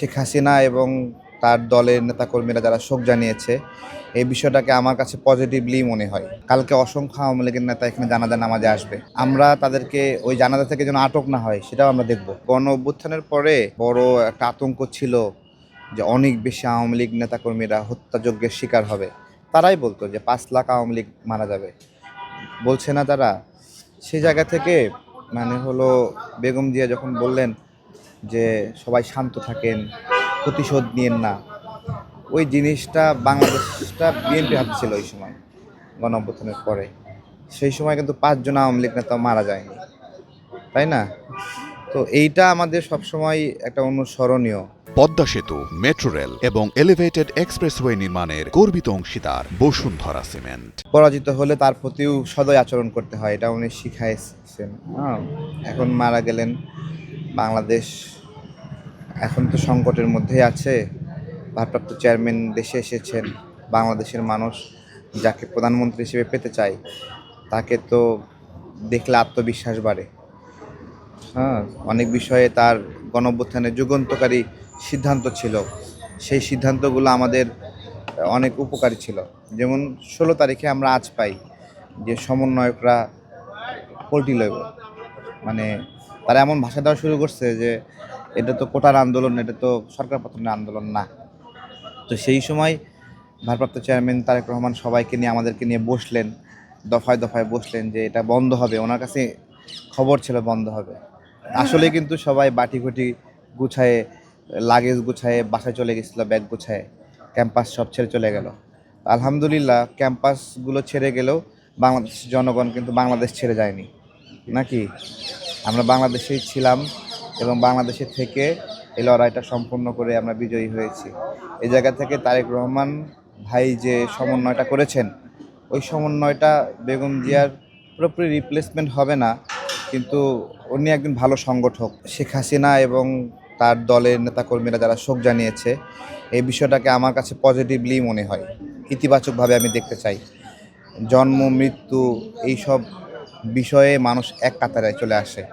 শেখ হাসিনা এবং তার দলের নেতাকর্মীরা যারা শোক জানিয়েছে, এই বিষয়টাকে আমার কাছে পজিটিভলি মনে হয়। কালকে অসংখ্য আওয়ামী লীগের নেতা এখানে জানাজা নামাজে আসবে। আমরা তাদেরকে ওই জানাজা থেকে যেন আটক না হয় সেটাও আমরা দেখব। গণ অভ্যুত্থানের পরে বড় একটা আতঙ্ক ছিল যে অনেক বেশি আওয়ামী লীগ নেতাকর্মীরা হত্যাযজ্ঞের শিকার হবে। তারাই বলতো যে 5 লাখ আওয়ামী লীগ মারা যাবে, বলছে না তারা? সেই জায়গা থেকে বেগম জিয়া যখন বললেন যে সবাই শান্ত থাকেন, প্রতিশোধ নিয়েন না, ওই জিনিসটা বাংলাদেশটা বিএনপির হাতে ছিল ওই সময়। গণ অভ্যুত্থানের পরে সেই সময় কিন্তু 5 জন আওয়ামী লীগ নেতা মারা যায়নি, তাই না? তো এইটা আমাদের সবসময় একটা অনুসরণীয়। পদ্মা সেতু, মেট্রো রেল এবং এলিভেটেড এক্সপ্রেসওয়ে নির্মাণের গর্বিত অংশীদার বসুন্ধরা সিমেন্ট। পরাজিত হলে তার প্রতিও সদয় আচরণ করতে হয়, এটা উনি শিখাইছেন। এখন মারা গেলেন। বাংলাদেশ এখন তো সংকটের মধ্যেই আছে। ভারপ্রাপ্ত চেয়ারম্যান দেশে এসেছেন। বাংলাদেশের মানুষ যাকে প্রধানমন্ত্রী হিসেবে পেতে চায় তাকে তো দেখলে আত্মবিশ্বাস বাড়ে। অনেক বিষয়ে তার গণঅভ্যুত্থানের যুগান্তকারী সিদ্ধান্ত ছিল, সেই সিদ্ধান্তগুলো আমাদের অনেক উপকারী ছিল। যেমন 16 তারিখে আমরা আজ পাই যে সমন্বয়করা পল্টি লইব, তারা এমন ভাষা দেওয়া শুরু করছে যে এটা তো কোটার আন্দোলন, এটা তো সরকার পতনের আন্দোলন না। তো সেই সময় ভারপ্রাপ্ত চেয়ারম্যান তারেক রহমান সবাইকে নিয়ে আমাদেরকে নিয়ে বসলেন, দফায় দফায় বসলেন যে এটা বন্ধ হবে। ওনার কাছে খবর ছিল বন্ধ হবে। আসলে কিন্তু সবাই বাটিঘটি গুছায়ে, লাগেজ গুছায়ে বাসায় চলে গেছিলো, ব্যাগ গুছায়ে, ক্যাম্পাস সব ছেড়ে চলে গেল। আলহামদুলিল্লাহ, ক্যাম্পাসগুলো ছেড়ে গেলেও বাংলাদেশের জনগণ কিন্তু বাংলাদেশ ছেড়ে যায়নি, নাকি? আমরা বাংলাদেশেই ছিলাম এবং বাংলাদেশে থেকে এই লড়াইটা সম্পূর্ণ করে আমরা বিজয়ী হয়েছি। এই জায়গা থেকে তারেক রহমান ভাই যে সমন্বয়টা করেছেন, ওই সমন্বয়টা বেগম জিয়ার পুরোপুরি রিপ্লেসমেন্ট হবে না, কিন্তু উনি একজন ভালো সংগঠক। শেখ হাসিনা এবং তার দলের নেতাকর্মীরা যারা শোক জানিয়েছে, এই বিষয়টাকে আমার কাছে পজিটিভলি মনে হয়, ইতিবাচকভাবে আমি দেখতে চাই। জন্ম, মৃত্যু, এইসব বিষয়ে মানুষ এক কাতারে চলে আসে।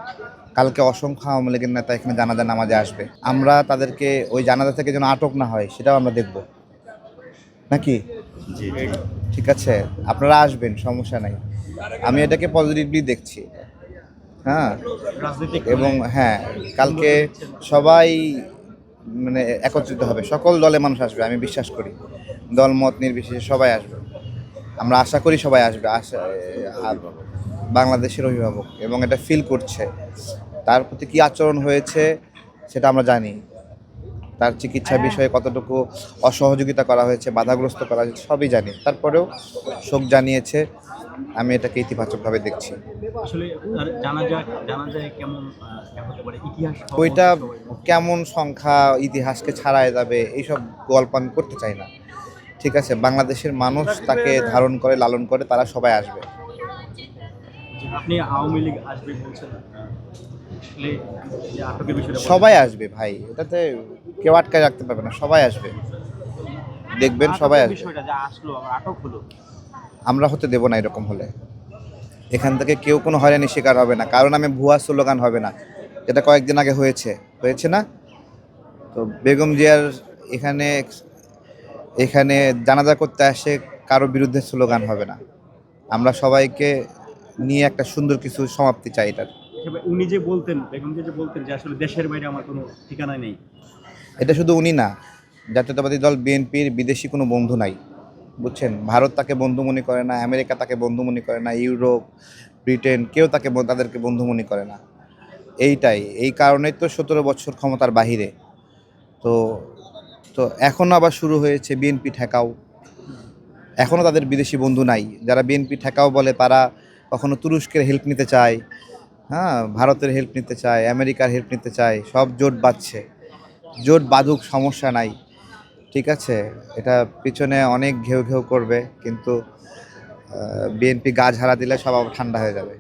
কালকে অসংখ্য আওয়ামী লীগের নেতা এখানে জানাজা নামাজে আসবে। আমরা তাদেরকে ওই জানাজা থেকে যেন আটক না হয় সেটাও আমরা দেখব, নাকি? ঠিক আছে, আপনারা আসবেন, সমস্যা নাই। আমি এটাকে পজিটিভলি দেখছি। এবং কালকে সবাই একত্রিত হবে, সকল দলে মানুষ আসবে, আমি বিশ্বাস করি। দল মত নির্বিশেষে সবাই আসবে, আমরা আশা করি সবাই আসবে। বাংলাদেশের অভিভাবক এবং এটা ফিল করছে। তার প্রতি কী আচরণ হয়েছে সেটা আমরা জানি। তার চিকিৎসা বিষয়ে কতটুকু অসহযোগিতা করা হয়েছে, বাধাগ্রস্ত করা হয়েছে, সবই জানি। তারপরেও শোক জানিয়েছে, আমি এটাকে ইতিবাচকভাবে দেখছি। আসলে জানাজায় কেমন হতে পারে, ইতিহাস ওইটা কেমন সংখ্যা ইতিহাসকে ছাড়ায় যাবে এইসব গল্প আমি করতে চাই না। ঠিক আছে, বাংলাদেশের মানুষ তাকে ধারণ করে, লালন করে, তারা সবাই আসবে। আপনি আওয়ামী লীগ আসবে বলছেন, সবাই আসবে ভাই, এটাতে কেউ আটকায় রাখতে পারবে না, সবাই আসবে, দেখবেন সবাই আসবে। আমরা হতে দেব না এরকম হলে। এখান থেকে কেউ কোনো হয়রানির শিকার হবে না, কারণ আমি ভুয়া স্লোগান হবে না, যেটা কয়েকদিন আগে হয়েছে না? তো বেগম জিয়ার এখানে জানাজা করতে আসে কারো বিরুদ্ধে স্লোগান হবে না। আমরা সবাইকে নিয়ে একটা সুন্দর কিছু সমাপ্তি চাই এটার। উনি যে বলতেন, বেগম জিয়া যে বলতেন যে আসলে দেশের বাইরে আমার কোনো ঠিকানা নেই, এটা শুধু উনি না, জাতীয়তাবাদী দল বিএনপির বিদেশি কোনো বন্ধু নাই, বুঝছেন? ভারত তাকে বন্ধু মনে করে না, আমেরিকা তাকে বন্ধু মনে করে না, ইউরোপ, ব্রিটেন, কেউ তাদেরকে বন্ধু মনে করে না। এই কারণেই তো 17 বছর ক্ষমতার বাহিরে। তো তো এখনও আবার শুরু হয়েছে বিএনপি ঠেকাও। এখনও তাদের বিদেশি বন্ধু নাই। যারা বিএনপি ঠেকাও বলে তারা কখনো তুরস্কের হেল্প নিতে চায়, ভারতের হেল্প নিতে চায়, আমেরিকার হেল্প নিতে চায়, সব জোট বাঁধছে। জোট বাঁধুক, সমস্যা নাই, ঠিক আছে? এটা পিছনে অনেক ঘেউ ঘেউ করবে, কিন্তু বিএনপি গা ঝাড়া দিলে সব আবার ঠান্ডা হয়ে যাবে।